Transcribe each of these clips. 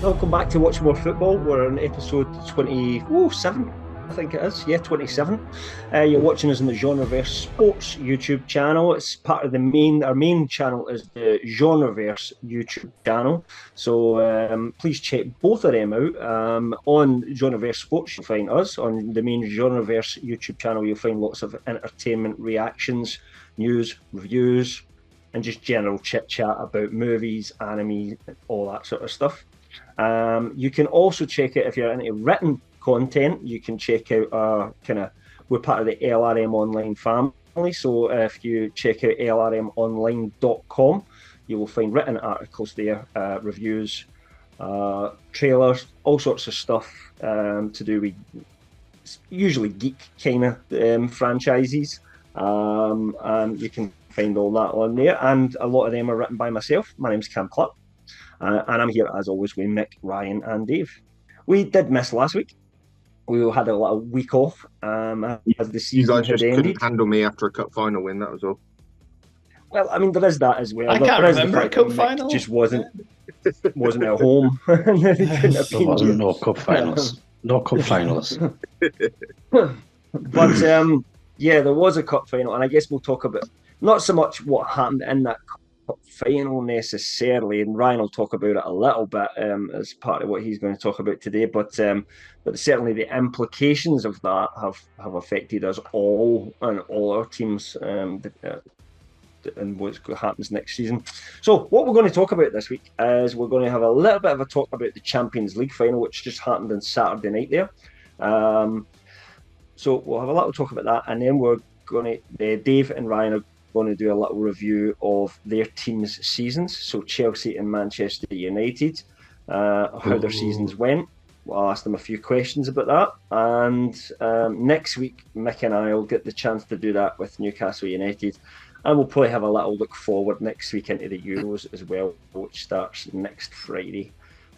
Welcome back to Watch More Football. We're on episode 27, I think it is. Yeah, 27. You're watching us on the Genreverse Sports YouTube channel. It's part of our main channel is the Genreverse YouTube channel. So please check both of them out. On Genreverse Sports, you'll find us. On the main Genreverse YouTube channel, you'll find lots of entertainment reactions, news, reviews, and just general chit-chat about movies, anime, all that sort of stuff. You can also check out, if you're into written content, you can check out we're part of the LRM Online family. So if you check out lrmonline.com, you will find written articles there, reviews, trailers, all sorts of stuff to do with usually geek kind of franchises. And you can find all that on there. And a lot of them are written by myself. My name's Cam Clark. And I'm here, as always, with Mick, Ryan, and Dave. We did miss last week. We had a little week off as the season You guys just had couldn't ended. handle me after a cup final win, that was all. Well, I mean, there is that as well. I can't remember a cup final. Just wasn't at home. There wasn't no cup finals. No cup finals. But yeah, there was a cup final, and I guess we'll talk about not so much what happened in that cup final necessarily, and Ryan will talk about it a little bit as part of what he's going to talk about today, but certainly the implications of that have affected us all and all our teams and what happens next season. So what we're going to talk about this week is we're going to have a little bit of a talk about the Champions League final, which just happened on Saturday night there. So we'll have a little talk about that, and then we're going to Dave and Ryan are going to do a little review of their team's seasons. So Chelsea and Manchester United, how their seasons went. I'll ask them a few questions about that. And next week, Mick and I will get the chance to do that with Newcastle United. And we'll probably have a little look forward next week into the Euros as well, which starts next Friday.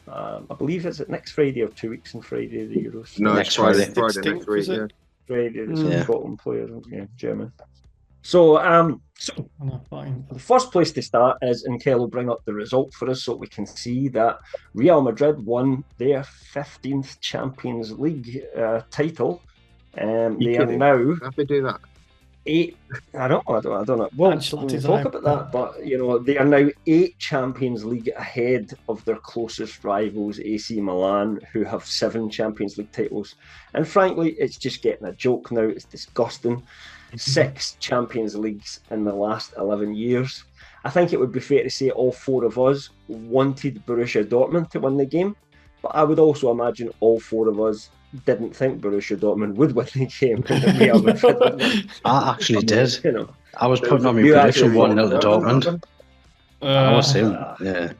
I believe, is it next Friday or 2 weeks on Friday, the Euros? No, next Friday Friday. next week, yeah. Friday, the Scotland players, German. So, the first place to start is, and Kel will bring up the result for us so we can see that Real Madrid won their 15th Champions League title. They are now... How they do that? 8. I don't know. We'll talk about that, but they are now 8 Champions League ahead of their closest rivals, AC Milan, who have 7 Champions League titles. And frankly, it's just getting a joke now. It's disgusting. 6 Champions Leagues in the last 11 years. I think it would be fair to say all 4 of us wanted Borussia Dortmund to win the game, but I would also imagine all 4 of us didn't think Borussia Dortmund would win the game. I actually did. I was putting on my prediction 1-0 to Dortmund. I was saying, yeah.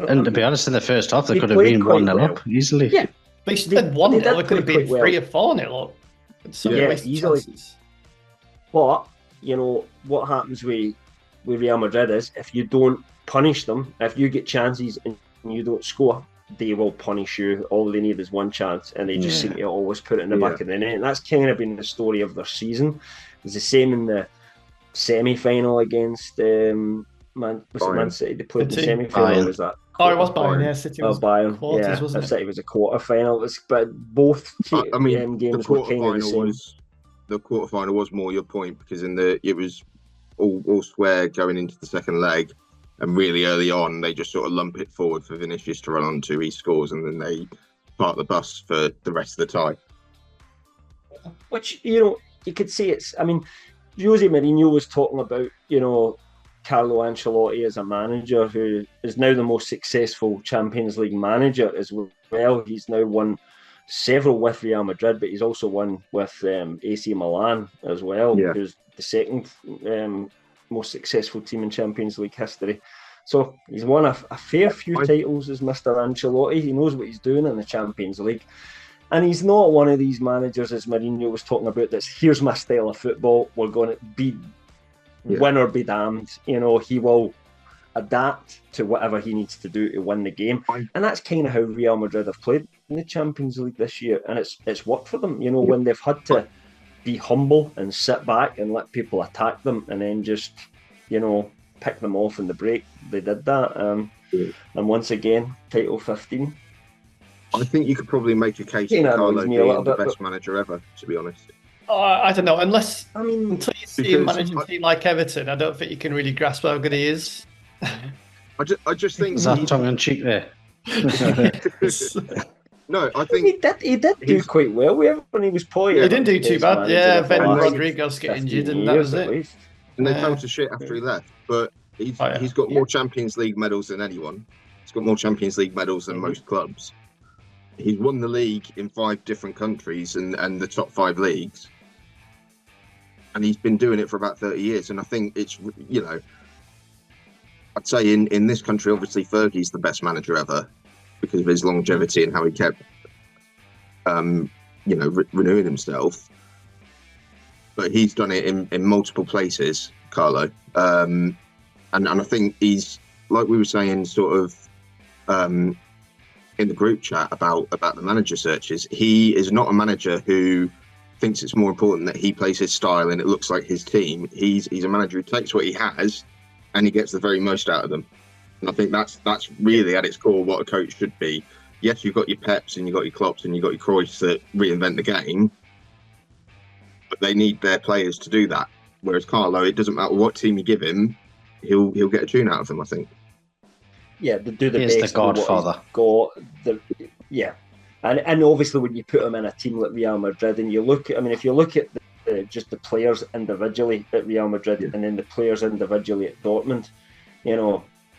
And to be honest, in the first half, they could have been 1-0 up easily. Yeah, they did 1-0. It could have been 3 or 4-0 up. Yeah, easily. But what happens with Real Madrid is if you don't punish them, if you get chances and you don't score, they will punish you. All they need is one chance, and they just seem to always put it in the back of the net. And that's kind of been the story of their season. It was the same in the semi-final against Man City. They played in the semi-final. Was that? Oh, it was Bayern. Yeah, City was Bayern. Quarters, wasn't it? City was a quarter-final. But both games were kind of the same. The quarter-final was more your point, because it was all square going into the second leg, and really early on they just sort of lump it forward for Vinicius to run onto. He scores, and then they park the bus for the rest of the tie. Which you could say it's. I mean, Jose Mourinho was talking about Carlo Ancelotti as a manager who is now the most successful Champions League manager as well. He's now won several with Real Madrid, but he's also won with AC Milan as well, who's the second most successful team in Champions League history. So he's won a fair few titles as Mr. Ancelotti. He knows what he's doing in the Champions League. And he's not one of these managers, as Mourinho was talking about, that's here's my style of football, we're going to be win or be damned. He will adapt to whatever he needs to do to win the game. And that's kind of how Real Madrid have played in the Champions League this year. And it's worked for them, when they've had to be humble and sit back and let people attack them and then just, pick them off in the break. They did that. And once again, title 15. I think you could probably make a case for Carlo being the best manager ever, to be honest. I don't know. Until you see him managing a team like Everton, I don't think you can really grasp how good he is. I just think... Is that tongue-in-cheek there? No, I think... He did do quite well when he was playing. He didn't do too bad. Yeah, then Rodriguez got injured and that was it. And they fell to shit after he left. But he's got more Champions League medals than anyone. He's got more Champions League medals than most clubs. He's won the league in 5 different countries and the top 5 leagues. And he's been doing it for about 30 years. And I think it's, I'd say in this country, obviously, Fergie's the best manager ever because of his longevity and how he kept, renewing himself. But he's done it in multiple places, Carlo. And I think he's, like we were saying, sort of in the group chat about the manager searches, he is not a manager who thinks it's more important that he plays his style and it looks like his team. He's a manager who takes what he has and he gets the very most out of them. And I think that's really at its core what a coach should be. Yes, you've got your Peps and you've got your Klopps and you've got your Cruyffs that reinvent the game, but they need their players to do that. Whereas Carlo, it doesn't matter what team you give him, he'll get a tune out of them, I think. Yeah, they do the best. He's the Godfather. And obviously when you put him in a team like Real Madrid and you look at, if you look at just the players individually at Real Madrid and then the players individually at Dortmund,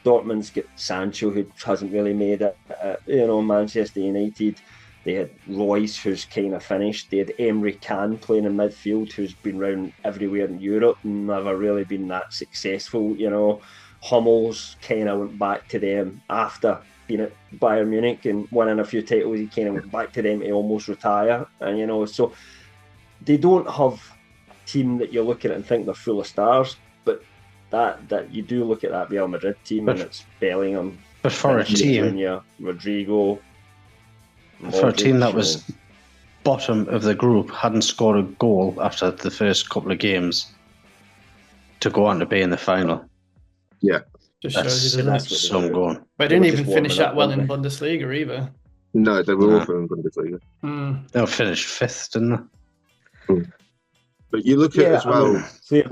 Dortmund's got Sancho, who hasn't really made it, Manchester United. They had Royce, who's kind of finished. They had Emre Can playing in midfield, who's been around everywhere in Europe and never really been that successful, Hummels kind of went back to them after being at Bayern Munich and winning a few titles. He kind of went back to them to almost retire. And, so they don't have a team that you look at and think they're full of stars, but that you do look at that Real Madrid team and it's Bellingham, but for a team, Junior, Rodrigo. For a team that was bottom of the group, hadn't scored a goal after the first couple of games, to go on to be in the final. Yeah. That's some going. But they didn't even finish that well in Bundesliga either. No, they were awful in Bundesliga. They finished 5th, didn't they? But you look at it as well.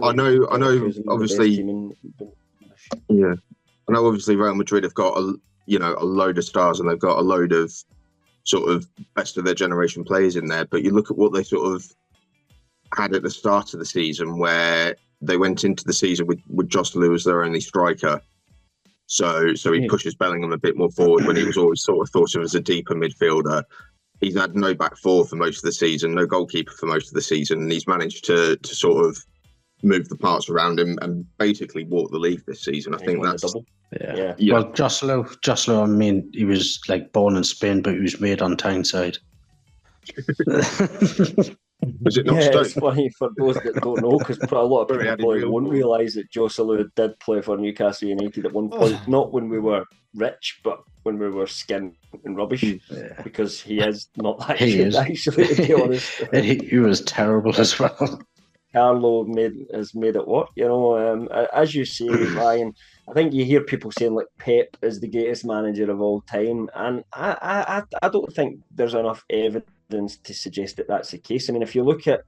I know. Obviously, yeah. I know. Obviously, Real Madrid have got a load of stars, and they've got a load of sort of best of their generation players in there. But you look at what they sort of had at the start of the season, where they went into the season with Joselu as their only striker. So he pushes Bellingham a bit more forward when he was always sort of thought of as a deeper midfielder. He's had no back four for most of the season, no goalkeeper for most of the season, and he's managed to sort of move the parts around him and basically walk the league this season. I think that's double. Yeah. Well, Joselu, he was like born in Spain, but he was made on Tyneside. Was it not It's funny for those that don't know, because a lot of people probably won't realise that Joselu did play for Newcastle United at one point, not when we were rich, but when we were skin and rubbish, because he is not that good, actually, to be honest. He was terrible as well. Carlo has made it work, as you say, Ryan. I think you hear people saying like Pep is the greatest manager of all time, and I don't think there's enough evidence to suggest that that's the case. If you look at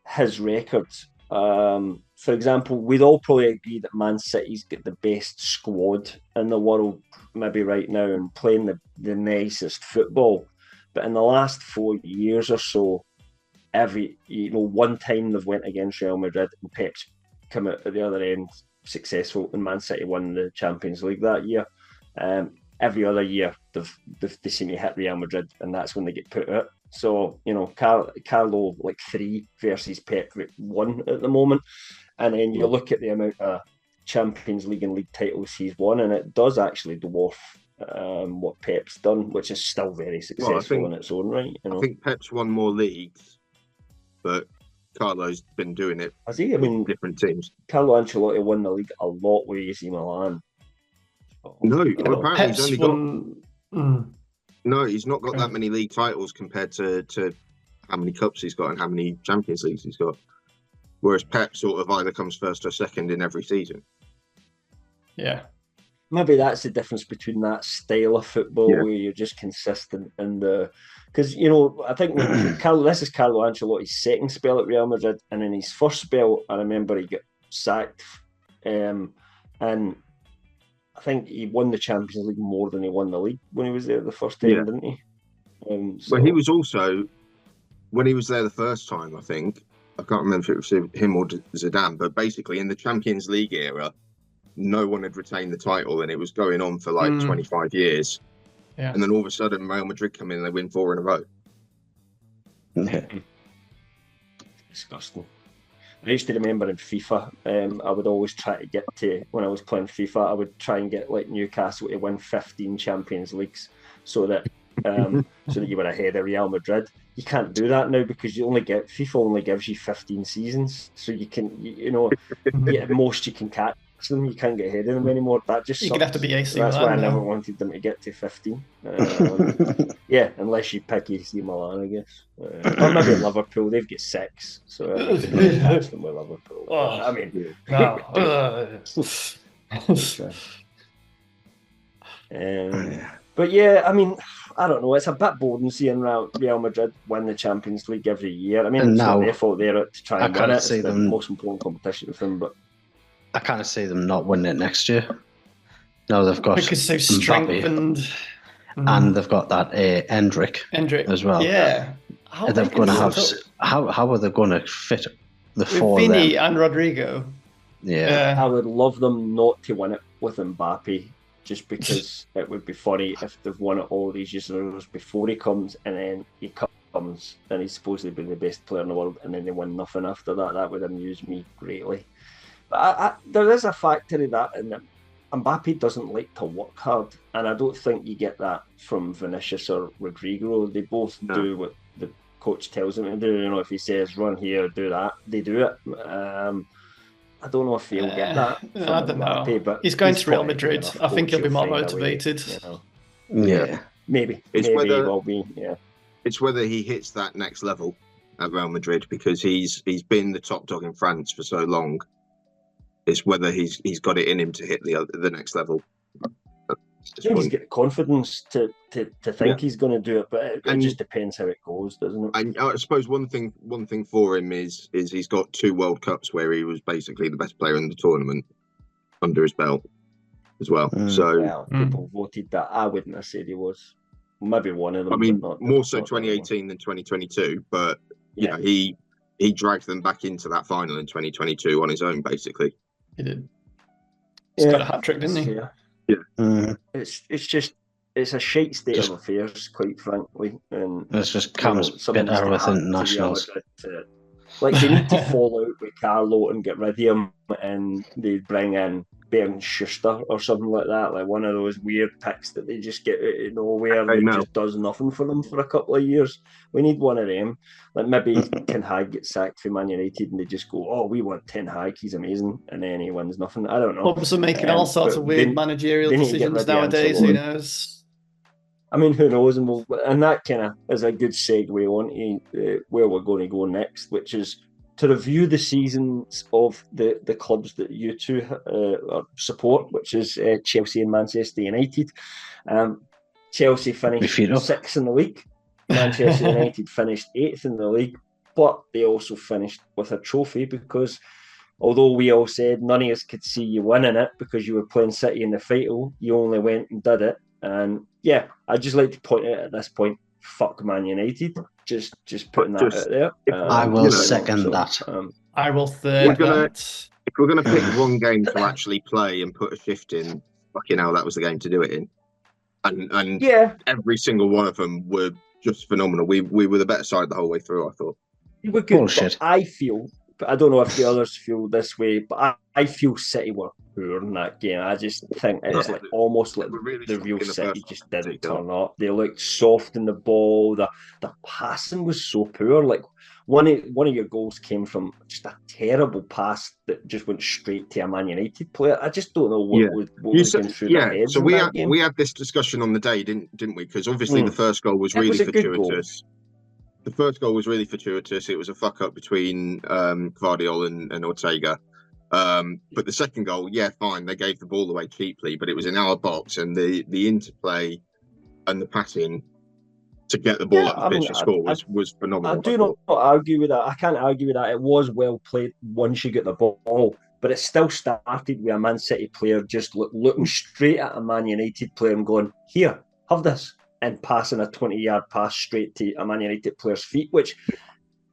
his records, for example, we'd all probably agree that Man City's got the best squad in the world maybe right now and playing the nicest football. But in the last 4 years or so, one time they've went against Real Madrid and Pep's come out at the other end successful, and Man City won the Champions League that year. Every other year they seem to hit Real Madrid, and that's when they get put out. So Carlo 3 versus Pep 1 at the moment, and then you look at the amount of Champions League and league titles he's won, and it does actually dwarf what Pep's done, which is still very successful in its own right. I think Pep's won more leagues, but Carlo's been doing it. Has he? Different teams. Carlo Ancelotti won the league a lot with AC Milan. No, apparently he's only got. No, he's not got that many league titles compared to how many cups he's got and how many Champions Leagues he's got. Whereas Pep sort of either comes first or second in every season. Yeah. maybe that's the difference between that style of football where you're just consistent and because I think this is Carlo Ancelotti's second spell at Real Madrid, and in his first spell, I remember he got sacked, and I think he won the Champions League more than he won the league when he was there the first time, didn't he? Well, he was also, when he was there the first time, I think, I can't remember if it was him or Zidane, but basically in the Champions League era, no one had retained the title, and it was going on for like 25 years. Yeah. And then all of a sudden, Real Madrid come in and they win 4 in a row. Yeah. Disgusting. I used to remember in FIFA, I would always try to get to, when I was playing FIFA, I would try and get like Newcastle to win 15 Champions Leagues so that you were ahead of Real Madrid. You can't do that now because FIFA only gives you 15 seasons, so you can, at most you can catch them. You can't get ahead of them anymore. That just you're gonna have to be AC. That's why I never wanted them to get to 15. Unless you pick AC Milan, I guess. Or maybe Liverpool, they've got 6, so I think catch them with Liverpool. I mean, but yeah, I mean, I don't know. It's a bit boring seeing Real Madrid win the Champions League every year. I mean, it's not their fault they're to try and win it. It's the most important competition for them, but I can't see them not winning it next year. No, they've got because they've strengthened, and they've got that Endrick as well. Yeah, they're going to have. How are they going to fit the with 4 Vini and Rodrigo? Yeah, I would love them not to win it with Mbappe, just because it would be funny if they've won it all these years before he comes, and then he comes and he's supposed to be the best player in the world, and then they win nothing after that. That would amuse me greatly. But there is a factor in that, in that Mbappe doesn't like to work hard, and I don't think you get that from Vinicius or Rodrigo. They both do what the coach tells them to do. If he says run here, do that, they do it. I don't know if he'll get that. I don't know. But he's going to Real Madrid. I think he'll be more motivated. Yeah, maybe. Maybe he will be. Yeah, it's whether he hits that next level at Real Madrid, because he's been the top dog in France for so long. It's whether he's got it in him to hit the next level. He's got the confidence to think he's going to do it, but it just depends how it goes, doesn't it? And I suppose one thing for him is he's got 2 World Cups where he was basically the best player in the tournament under his belt as well. So people voted that. I wouldn't have said he was. Maybe one of them. I mean, more so 2018 than 2022, but you know, he dragged them back into that final in 2022 on his own, basically. He did. He's got a hat-trick, didn't he? Yeah. It's a shite state of affairs, quite frankly. And it's just comes bitter with internationals. Like, they need to fall out with Carlo and get rid of him, and they bring in Bernd Schuster or something like that, like one of those weird picks that they just get out of nowhere and just does nothing for them for a couple of years. We need one of them. Like maybe Ten Hag gets sacked for Man United and they just go, oh, we want Ten Hag, he's amazing, and then he wins nothing. I don't know. Clubs are making all sorts of weird managerial decisions nowadays. Who knows? I mean, who knows? And that kind of is a good segue on to where we're going to go next, which is to review the seasons of the clubs that you two support, which is Chelsea and Manchester United. Chelsea finished 6th in the league. Manchester United finished 8th in the league, but they also finished with a trophy because although we all said none of us could see you winning it because you were playing City in the final, you only went and did it. And yeah, I'd just like to point out at this point, fuck Man United. Just putting that out there. I will second that. I will third that. If we're going to pick one game to actually play and put a shift in, fucking hell, that was the game to do it in. And every single one of them were just phenomenal. We were the better side the whole way through, I thought. We were good. Bullshit. I feel, but I don't know if the others feel this way, but I feel City were poor in that game. I just think it's like almost like the real City just didn't turn up. They looked soft in the ball. The passing was so poor. Like one of your goals came from just a terrible pass that just went straight to a Man United player. I just don't know what was going through their heads. So we had this discussion on the day, didn't we? Because obviously the first goal was really fortuitous. The first goal was really fortuitous. It was a fuck up between Guardiola and Ortega. But the second goal, yeah, fine, they gave the ball away cheaply, but it was in our box, and the interplay and the passing to get the ball up the pitch and score was phenomenal. I do not argue with that. I can't argue with that. It was well played once you get the ball, but it still started with a Man City player just looking straight at a Man United player and going, "Here, have this," and passing a 20-yard pass straight to a Man United player's feet, which,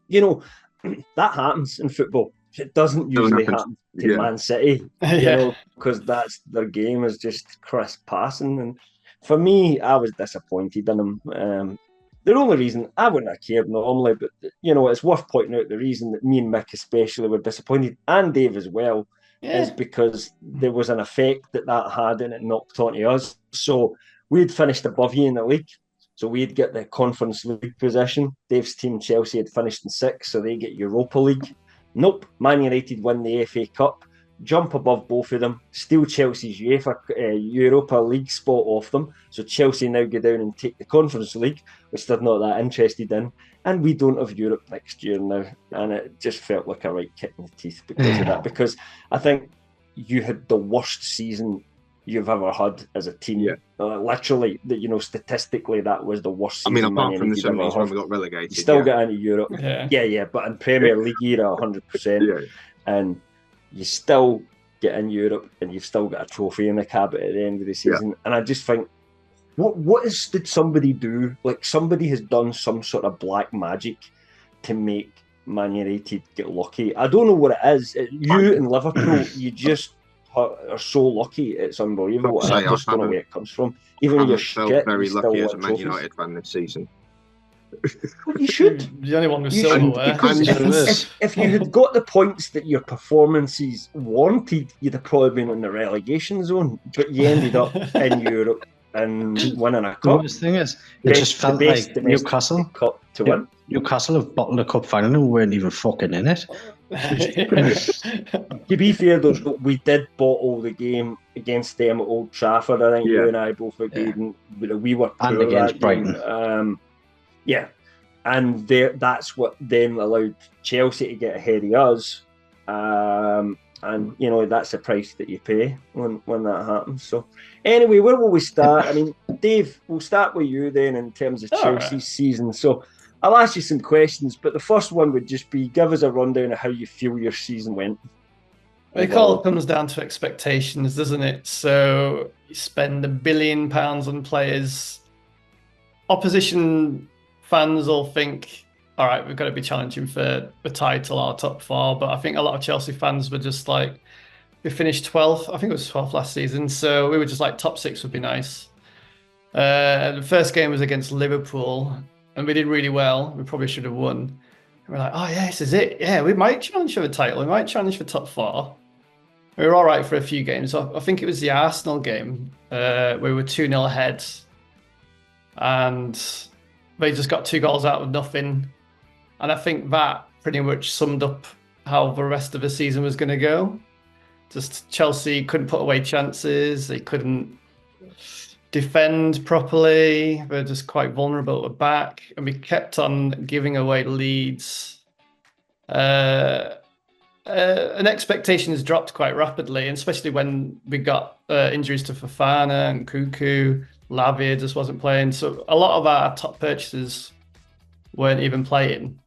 that happens in football. It doesn't usually happen to Man City, because that's their game is just crisp passing. And for me, I was disappointed in them. The only reason I wouldn't have cared normally, but it's worth pointing out the reason that me and Mick especially were disappointed, and Dave as well, is because there was an effect that had, and it knocked onto us. So we'd finished above you in the league, so we'd get the Conference League position. Dave's team Chelsea had finished in 6th, so they get Europa League. Nope, Man United win the FA Cup, jump above both of them, steal Chelsea's Europa League spot off them. So Chelsea now go down and take the Conference League, which they're not that interested in. And we don't have Europe next year now. And it just felt like a right kick in the teeth because of that. Because I think you had the worst season you've ever had as a team. Yeah. Literally, statistically, that was the worst season. I mean, apart from the semis when we got relegated. You still get into Europe. Yeah, but in Premier League era, 100%. Yeah. And you still get in Europe, and you've still got a trophy in the cabinet at the end of the season. Yeah. And I just think, did somebody do? Like, somebody has done some sort of black magic to make Man United get lucky. I don't know what it is. You in Liverpool, you just are so lucky. It's unbelievable. I just don't know where it comes from. Even when you're shit, very lucky as a Man United fan this season. Well, you should. The only one with silverware. If you had got the points that your performances warranted, you'd have probably been in the relegation zone. But you ended up in Europe and winning a cup. The thing is, it just felt like Newcastle cup to win. Newcastle have bottled a cup final and weren't even fucking in it. To be fair, though, we did bottle the game against them at Old Trafford. I think you and I both agreed, and we were poor and against Brighton. Yeah, and that's what then allowed Chelsea to get ahead of us, and that's the price that you pay when that happens. So, anyway, where will we start? I mean, Dave, we'll start with you then in terms of Chelsea's season. So, I'll ask you some questions, but the first one would just be give us a rundown of how you feel your season went. It all comes down to expectations, doesn't it? So you spend £1 billion on players. Opposition fans all think, all right, we've got to be challenging for the title or top 4. But I think a lot of Chelsea fans were just like, we finished 12th. I think it was 12th last season. So we were just like, top 6 would be nice. The first game was against Liverpool, and we did really well. We probably should have won. And we're like, oh, yeah, this is it. Yeah, we might challenge for the title. We might challenge for top 4. We were all right for a few games. I think it was the Arsenal game. We were 2-0 ahead. And they just got 2 goals out of nothing. And I think that pretty much summed up how the rest of the season was going to go. Just Chelsea couldn't put away chances. They couldn't defend properly. They're just quite vulnerable at the back. And we kept on giving away leads. And expectations dropped quite rapidly, and especially when we got injuries to Fofana and Cuckoo. Lavia just wasn't playing. So a lot of our top purchasers weren't even playing.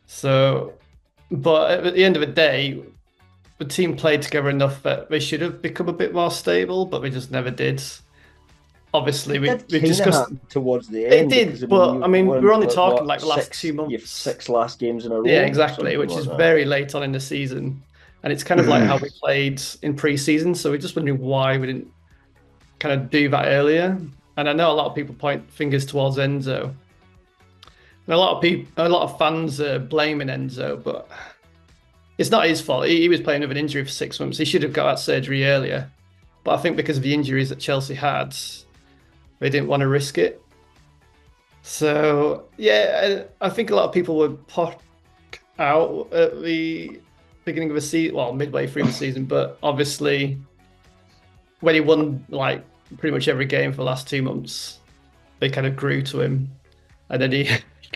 So, but at the end of the day, the team played together enough that they should have become a bit more stable, but we just never did. Obviously, we discussed towards the end. It did, but I mean, we're only talking like the last 2 months. You have 6 last games in a row. Yeah, exactly, which is very late on in the season, and it's kind of like how we played in pre-season. So we're just wondering why we didn't kind of do that earlier. And I know a lot of people point fingers towards Enzo, and a lot of fans are blaming Enzo, but it's not his fault. He was playing with an injury for 6 months. He should have got out surgery earlier, but I think because of the injuries that Chelsea had, they didn't want to risk it. So, yeah, I think a lot of people were put out at the beginning of the season, well, midway through the season, but obviously when he won like pretty much every game for the last 2 months, they kind of grew to him, and then he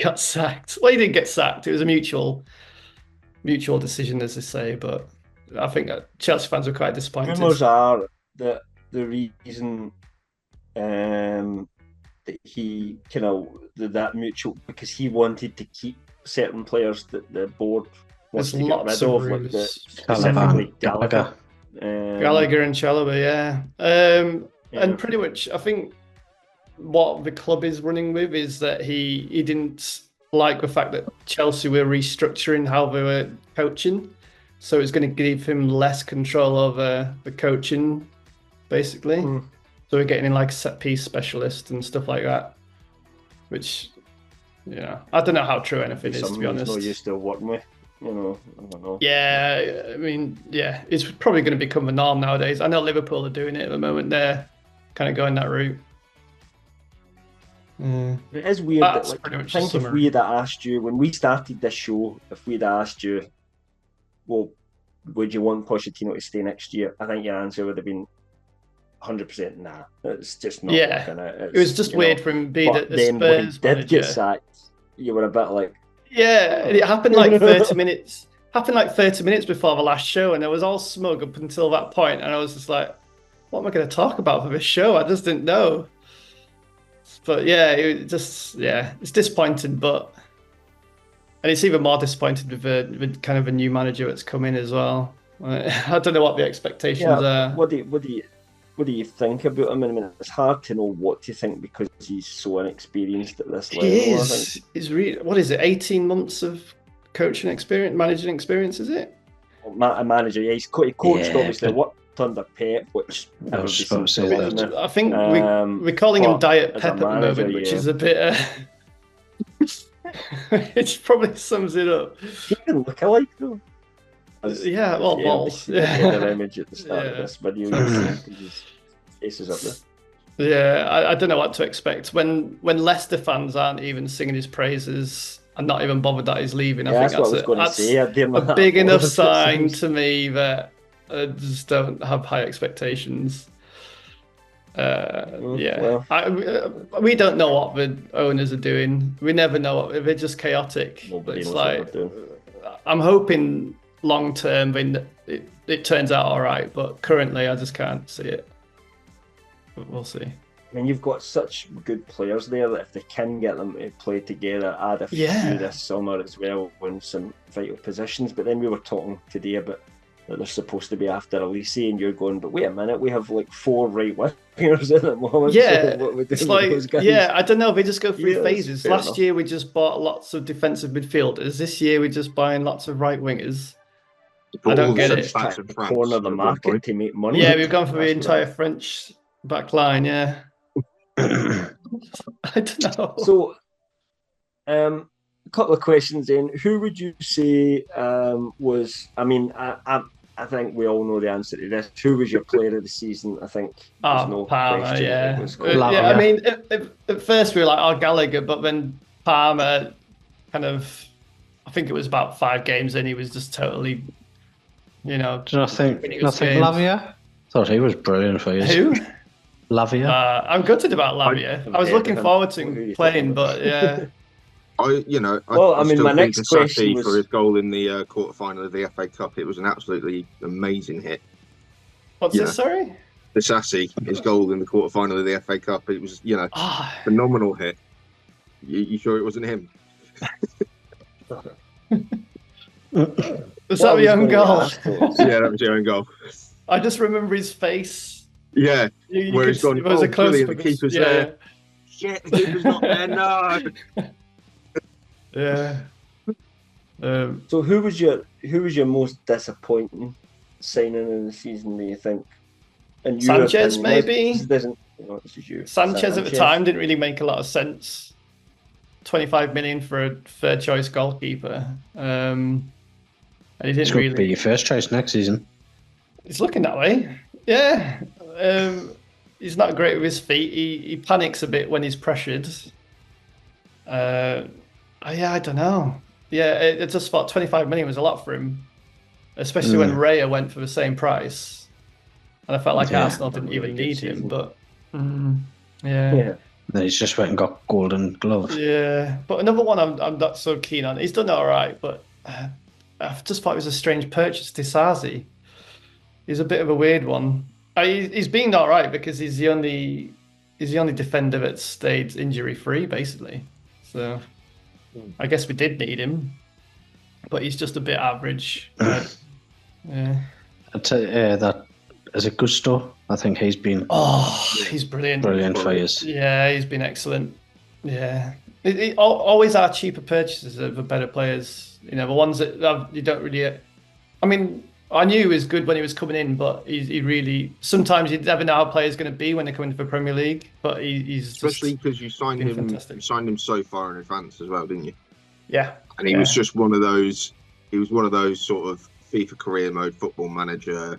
got sacked. Well, he didn't get sacked. It was a mutual decision, as they say, but I think Chelsea fans were quite disappointed. Rumours are that the reason that he that mutual, because he wanted to keep certain players that the board wants to get rid of, like specifically Gallagher. Gallagher and Chalobah, yeah. And pretty much, I think what the club is running with is that he didn't like the fact that Chelsea were restructuring how they were coaching, so it's going to give him less control over the coaching, basically. So we're getting in like a set piece specialist and stuff like that, which, I don't know how true anything is, to be honest. Not used to working with, I don't know. Yeah, I mean, it's probably going to become the norm nowadays. I know Liverpool are doing it at the moment. They're kind of going that route. It is weird that, like, I think if we had asked you when we started this show, if we'd asked you, well, would you want Pochettino to stay next year? I think your answer would have been 100% nah. It's just not. It was just weird for him being at the Spurs. Then when he did get sacked, you were a bit like, it happened like 30 minutes. Happened like 30 minutes before the last show, and I was all smug up until that point, and I was just like, what am I going to talk about for this show? I just didn't know. But it's disappointing, and it's even more disappointing with kind of a new manager that's come in as well. I don't know what the expectations are. What do you think about him? I mean, it's hard to know what to think because he's so inexperienced at this level. He is. He's really, what is it? 18 months of coaching experience, managing experience, is it? A manager, yeah. He coached obviously worked under Pep, which I was supposed to say that. I think we're calling him Diet Pep at the moment, which is a bit. It probably sums it up. He can look alike though. Balls. The image at the start of this video, his face is up there. Yeah, I don't know what to expect when Leicester fans aren't even singing his praises and not even bothered that he's leaving. I think that's a big enough sign to me that I just don't have high expectations. We don't know what the owners are doing. We never know. They're just chaotic. It's like, I'm hoping long term it turns out all right, but currently I just can't see it. But we'll see. I mean, you've got such good players there that if they can get them to play together, add a few this summer as well in some vital positions. But then we were talking today about that they're supposed to be after Elise, and you're going, but wait a minute, we have like 4 right wingers at the moment. Yeah, so it's like, I don't know. They just go through phases. Last year we just bought lots of defensive midfielders. This year we're just buying lots of right wingers. I don't get it. Corner the market to make money. Yeah, we've gone for the entire French back line. Yeah. I don't know. So, a couple of questions then. Who would you say was? I mean, I think we all know the answer to this. Who was your player of the season? I think there's no Palmer, question. Yeah. I mean, at first we were like, Gallagher, but then Palmer kind of, I think it was about 5 games in, he was just totally, Do you think Lavia? Thought he was brilliant for you. Who? Lavia. I'm gutted about Lavia. I was looking forward to him playing, but yeah. My next question was for his goal in the quarterfinal of the FA Cup. It was an absolutely amazing hit. What's this? Sorry, the Sassy, his goal in the quarterfinal of the FA Cup. It was, phenomenal hit. You sure it wasn't him? Was that the own goal? Yeah, that was your own goal. I just remember his face. Yeah, where he's gone. Was a close brilliant, the keeper's there. Shit, the keeper's not there. No. Yeah. So who was your most disappointing signing in the season, do you think? And Sanchez, maybe? Sanchez at the time didn't really make a lot of sense. 25 million for a third choice goalkeeper. And he didn't really be your first choice next season. It's looking that way. Yeah. He's not great with his feet. He panics a bit when he's pressured. I don't know. Yeah, it just thought 25 million was a lot for him, especially when Raya went for the same price. And I felt like Arsenal didn't even need him. But then he's just went and got Golden Glove. Yeah, but another one I'm not so keen on. He's done all right, but I just thought it was a strange purchase, Disasi. He's a bit of a weird one. He's been all right because he's the only defender that stayed injury free, basically. So I guess we did need him, but he's just a bit average. Yeah. I'd say that as a Gusto, I think he's been. He's brilliant. Brilliant for years. Yeah, he's been excellent. Yeah, always our cheaper purchases of the better players. You know, the ones that you don't really. I mean, I knew he was good when he was coming in, but he really. Sometimes you never know how a player's going to be when they come into the Premier League. But he's especially because you signed him. fantastic. You signed him so far in advance as well, didn't you? Yeah, and he was just one of those. He was one of those sort of FIFA career mode football manager.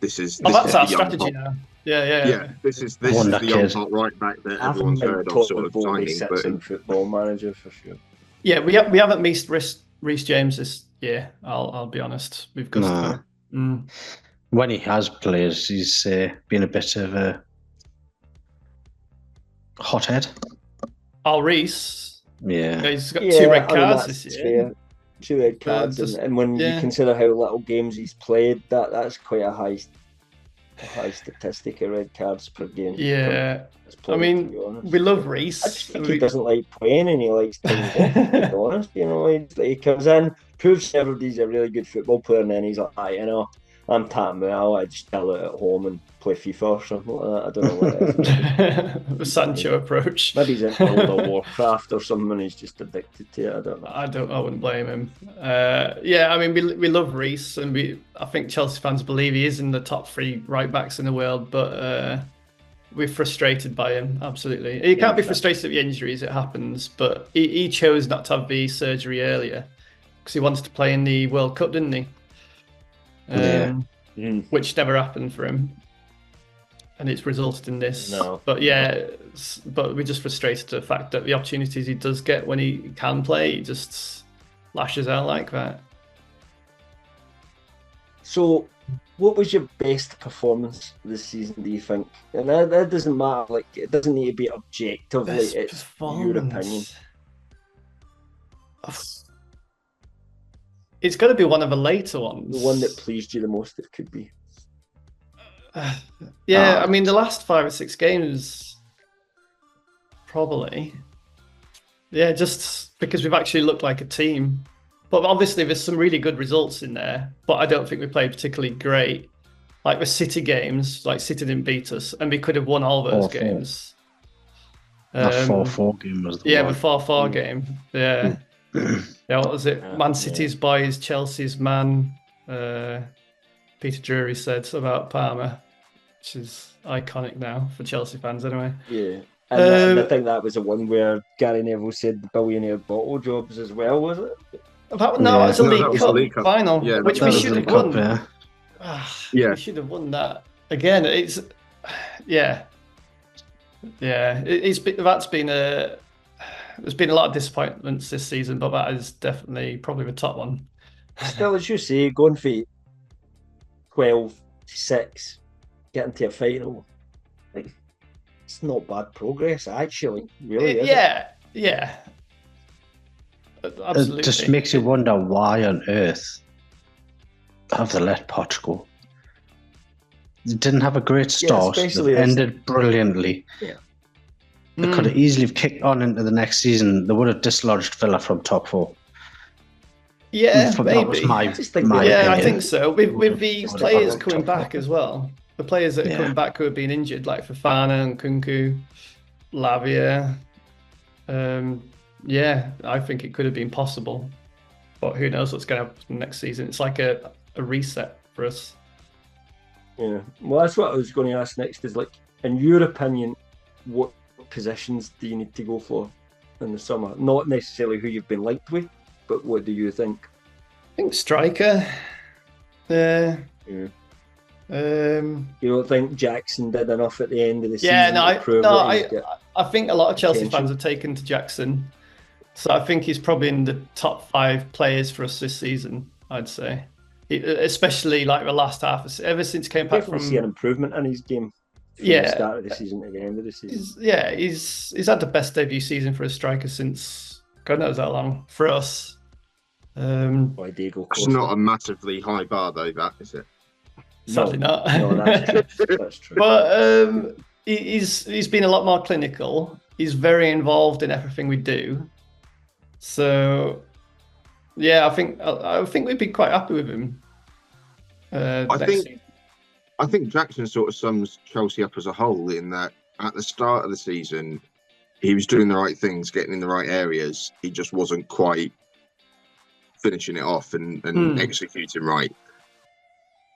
This is that's our strategy now. Yeah. This is the young hot right back that everyone's heard of, sort of signing. But in football manager for sure. Yeah, we haven't missed Reece James this year. I'll be honest. We've got when he has played, he's been a bit of a hothead. Oh, Reece. Yeah, he's got 2 red cards this year. Fair. 2 red cards, and when you consider how little games he's played, that's quite a high statistic of red cards per game. Yeah, I mean, we love Reece. I just think he doesn't like playing, and he likes playing. To be honest, you know, he comes in, proves everybody's a really good football player, and then he's like, you know, I'm tapping well. I just chill out at home and play FIFA or something like that. I don't know what it is. The Sancho approach. Maybe he's into World of Warcraft or something, and he's just addicted to it. I don't know. I wouldn't blame him. Yeah, I mean, we love Reece, and I think Chelsea fans believe he is in the top 3 right backs in the world, but we're frustrated by him. Absolutely, you can't be frustrated at the injuries. It happens, but he chose not to have the surgery earlier because he wants to play in the World Cup, didn't he? Which never happened for him, and it's resulted in this. No. But but we're just frustrated at the fact that the opportunities he does get when he can play, he just lashes out like that. So, what was your best performance this season, do you think? And that doesn't matter, like, it doesn't need to be objectively, it's your opinion. It's got to be one of the later ones. The one that pleased you the most, it could be. I mean, the last 5 or 6 games, probably. Yeah, just because we've actually looked like a team. But obviously, there's some really good results in there. But I don't think we played particularly great. Like the City games, like City didn't beat us, and we could have won all those games. That 4-4 game was the one. The 4-4 game. Yeah. Yeah, what was it? Man City's boys, Chelsea's man. Peter Drury said about Parma, which is iconic now for Chelsea fans, anyway. Yeah, and I think that was the one where Gary Neville said the billionaire bottle jobs as well, was it? No, it's a League Cup final, which we should have won. We should have won that again. It's that's been a. There's been a lot of disappointments this season, but that is definitely probably the top one. Still, as you say, going for 12-6, getting to a final, like, it's not bad progress, actually. Really, yeah. Absolutely. It just makes you wonder why on earth have they let Poch go. They didn't have a great start. They ended brilliantly. Yeah. They could have easily kicked on into the next season. They would have dislodged Villa from top 4. Yeah, that maybe. Was my opinion. I think so. With the players coming back as well, the players that are coming back who have been injured, like Fofana and Nkunku, Lavia. I think it could have been possible, but who knows what's going to happen next season? It's like a reset for us. Yeah, well, that's what I was going to ask next. Is, like, in your opinion, what positions do you need to go for in the summer? Not necessarily who you've been linked with, but what do you think? I think striker. You don't think Jackson did enough at the end of the season? I think a lot of Chelsea fans have taken to Jackson, so I think he's probably in the top 5 players for us this season, I'd say. Especially like the last half, ever since he came back from. See an improvement in his game. From the start of the season to the end of the season. He's had the best debut season for a striker since God knows how long for us. By Diego Costa. It's not a massively high bar though, that is it? Sadly not. No, that's true. That's true. But he's been a lot more clinical. He's very involved in everything we do. So yeah, I think we'd be quite happy with him. I think Jackson sort of sums Chelsea up as a whole in that at the start of the season, he was doing the right things, getting in the right areas. He just wasn't quite finishing it off and executing right.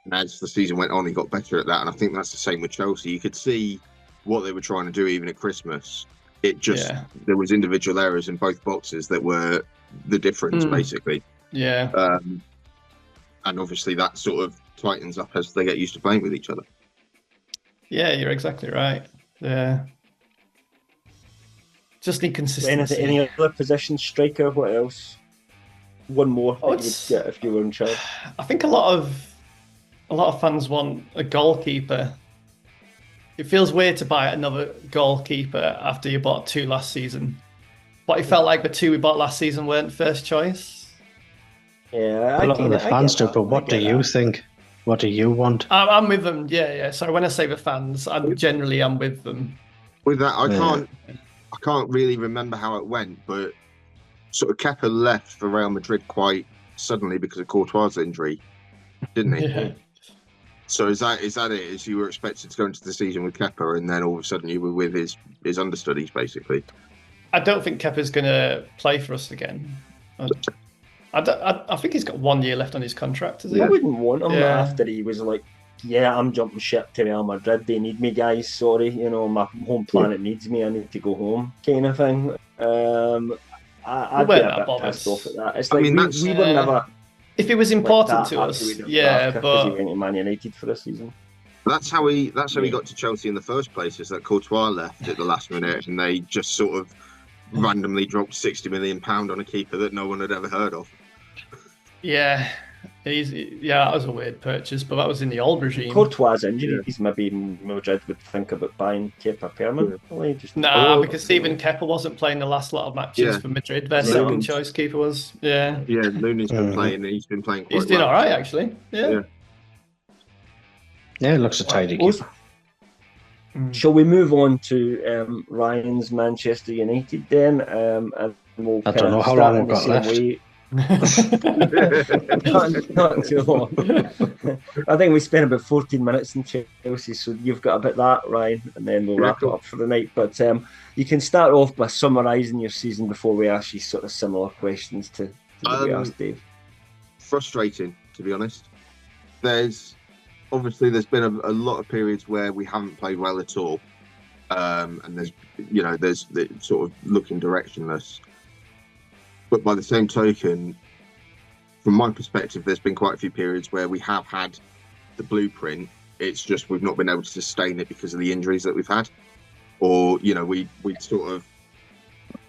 And as the season went on, he got better at that. And I think that's the same with Chelsea. You could see what they were trying to do even at Christmas. It just, there was individual errors in both boxes that were the difference, basically. Yeah. And obviously that sort of tightens up as they get used to playing with each other. Yeah, you're exactly right. Yeah. Just need consistency. Any other position, striker, what else? One more that you would get if you were in charge. I think a lot of fans want a goalkeeper. It feels weird to buy another goalkeeper after you bought 2 last season. But it felt like the 2 we bought last season weren't first choice. Yeah, a lot of the fans do, but what do you think? What do you want? I'm with them, yeah. So when I say the fans, I'm with them. With that, I can't really remember how it went, but sort of Kepa left for Real Madrid quite suddenly because of Courtois' injury, didn't he? Yeah. So is that it? Is you were expected to go into the season with Kepa, and then all of a sudden you were with his understudies, basically? I don't think Kepa's going to play for us again. I think he's got 1 year left on his contract, is he? I wouldn't want him after he was like, yeah, I'm jumping ship to Real Madrid. They need me, guys. Sorry, my home planet needs me. I need to go home, kind of thing. I'd be a bit pissed off at that. It's like we were never. If it was important to us, yeah, but he went to Man United for a season. That's how he got to Chelsea in the first place. Is that Courtois left at the last minute, and they just sort of randomly dropped £60 million on a keeper that no one had ever heard of. Yeah, that was a weird purchase, but that was in the old regime. Courtois' injuries, maybe Madrid would think about buying Kepa permanently. Because even Kepa wasn't playing the last lot of matches for Madrid. Their second choice keeper was. Yeah, Looney's been playing. He's been playing quite well. He's doing all right, actually. Yeah, it looks a tidy keeper. Shall we move on to Ryan's Manchester United then? And we'll I don't know how long we've got left. Not too long. I think we spent about 14 minutes in Chelsea, so you've got about that, Ryan, and then we'll wrap it up for the night. But you can start off by summarising your season before we ask you sort of similar questions to what we asked Dave. Frustrating, to be honest. There's been a lot of periods where we haven't played well at all, and there's sort of looking directionless. But by the same token, from my perspective, there's been quite a few periods where we have had the blueprint. It's just we've not been able to sustain it because of the injuries that we've had, or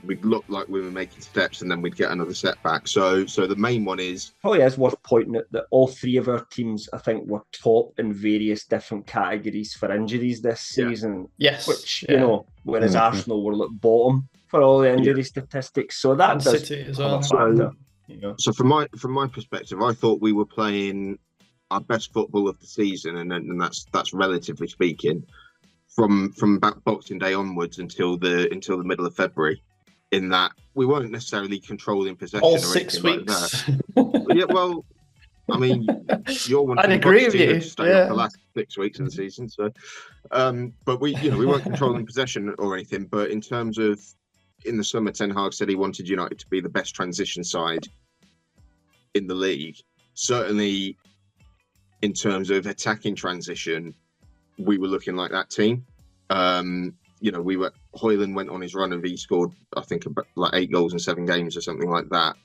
we'd look like we were making steps and then we'd get another setback. So the main one is probably is worth pointing out that all 3 of our teams, I think, were top in various different categories for injuries this season. Yes, which whereas Arsenal were at bottom for all the injury statistics. So that does City as well. So from my perspective, I thought we were playing our best football of the season, and that's relatively speaking, from about Boxing Day onwards until the middle of February. In that we weren't necessarily controlling possession all or 6 weeks. Like that. Yeah, well, I mean, you're one. I'd agree with you. Stay up the last 6 weeks of the season, so. But we weren't controlling possession or anything. But in terms of, in the summer, Ten Hag said he wanted United to be the best transition side in the league. Certainly, in terms of attacking transition, we were looking like that team. Højlund went on his run and he scored, I think, about like 8 goals in 7 games or something like that.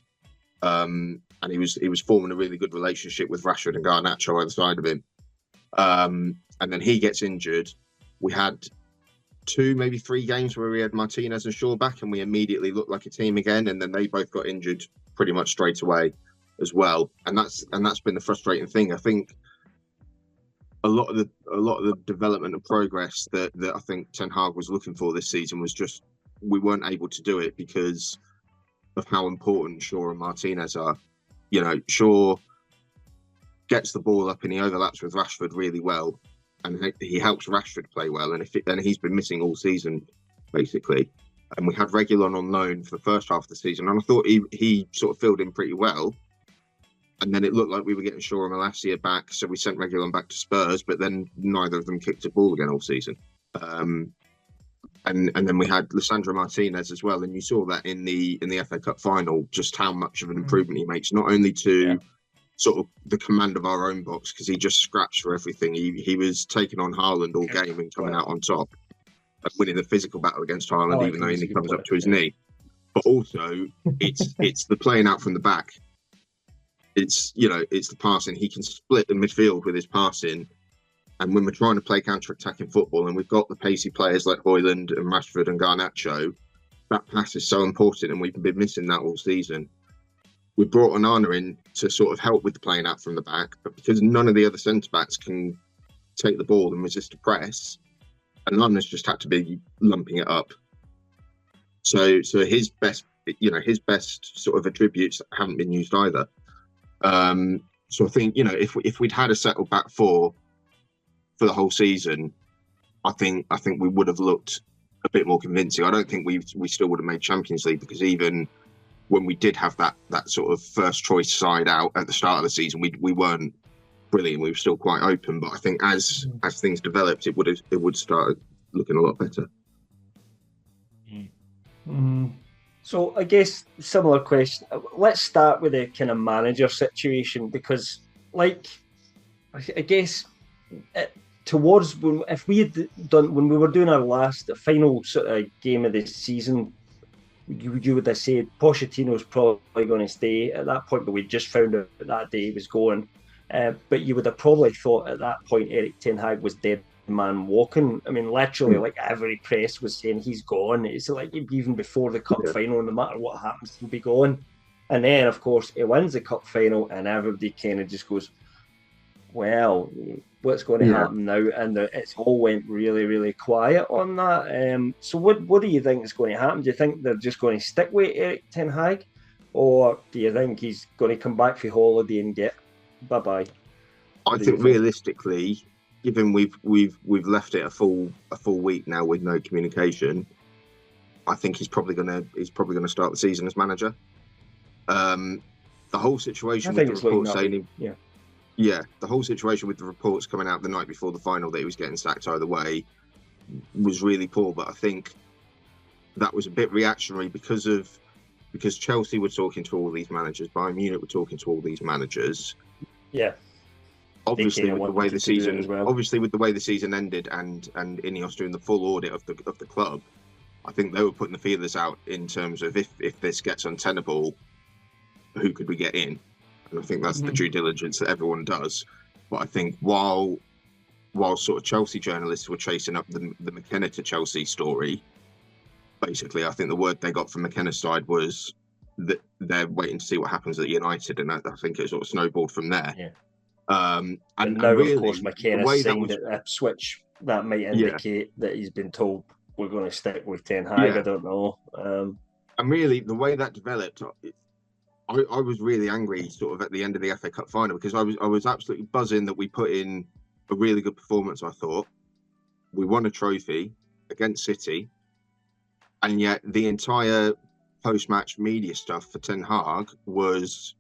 And he was forming a really good relationship with Rashford and Garnacho either side of him. And then he gets injured. We had 2, maybe 3 games where we had Martinez and Shaw back, and we immediately looked like a team again. And then they both got injured pretty much straight away as well. And that's been the frustrating thing. I think a lot of the development and progress that I think Ten Hag was looking for this season was just we weren't able to do it because of how important Shaw and Martinez are. Shaw gets the ball up and he overlaps with Rashford really well, and he helps Rashford play well. And he's been missing all season, basically. And we had Reguilon on loan for the first half of the season, and I thought he sort of filled in pretty well. And then it looked like we were getting Shaw and Malacia back, so we sent Reguilon back to Spurs, but then neither of them kicked a ball again all season. And then we had Lisandro Martinez as well, and you saw that in the FA Cup final, just how much of an improvement he makes, not only to sort of the command of our own box, because he just scratched for everything. He was taking on Haaland all game and coming out on top, and winning the physical battle against Haaland, even though he comes up to his knee. But also, it's the playing out from the back. It's the passing. He can split the midfield with his passing. And when we're trying to play counter-attacking football and we've got the pacey players like Højlund and Rashford and Garnacho, that pass is so important, and we've been missing that all season. We brought Onana in to sort of help with the playing out from the back, but because none of the other centre-backs can take the ball and resist a press, Onana's just had to be lumping it up. So his best sort of attributes haven't been used either. So I think, if we'd had a settled back four for the whole season, I think we would have looked a bit more convincing. I don't think we still would have made Champions League, because even when we did have that sort of first choice side out at the start of the season, we weren't brilliant. We were still quite open, but I think as things developed, it would start looking a lot better. So I guess similar question. Let's start with the kind of manager situation, because, like, I guess towards when we were doing our final sort of game of the season, you would have said Pochettino's probably going to stay at that point, but we just found out that day he was going. But you would have probably thought at that point Erik ten Hag was dead man walking. I mean, literally, like, every press was saying he's gone. It's like even before the cup final, no matter what happens, he'll be gone. And then, of course, he wins the cup final, and everybody kind of just goes, well, what's going to happen now? And it's all went really, really quiet on that. So what do you think is going to happen? Do you think they're just going to stick with Erik ten Hag, or do you think he's going to come back for holiday and get bye-bye? I think realistically, given we've left it a full week now with no communication, I think he's probably gonna start the season as manager. The whole situation with the reports saying the whole situation with the reports coming out the night before the final that he was getting sacked either way was really poor. But I think that was a bit reactionary because Chelsea were talking to all these managers, Bayern Munich were talking to all these managers. Yeah. Obviously, with the way the season ended, and Ineos doing the full audit of the club, I think they were putting the feelers out in terms of if this gets untenable, who could we get in? And I think that's the due diligence that everyone does. But I think while sort of Chelsea journalists were chasing up the McKenna to Chelsea story, basically, I think the word they got from McKenna's side was that they're waiting to see what happens at United, and I think it sort of snowballed from there. Yeah. And now, really, of course, McKenna's saying that Ipswich, that might indicate that he's been told we're going to stick with Ten Hag. I don't know. And really, the way that developed, I was really angry sort of at the end of the FA Cup final, because I was absolutely buzzing that we put in a really good performance. I thought we won a trophy against City, and yet the entire post-match media stuff for Ten Hag was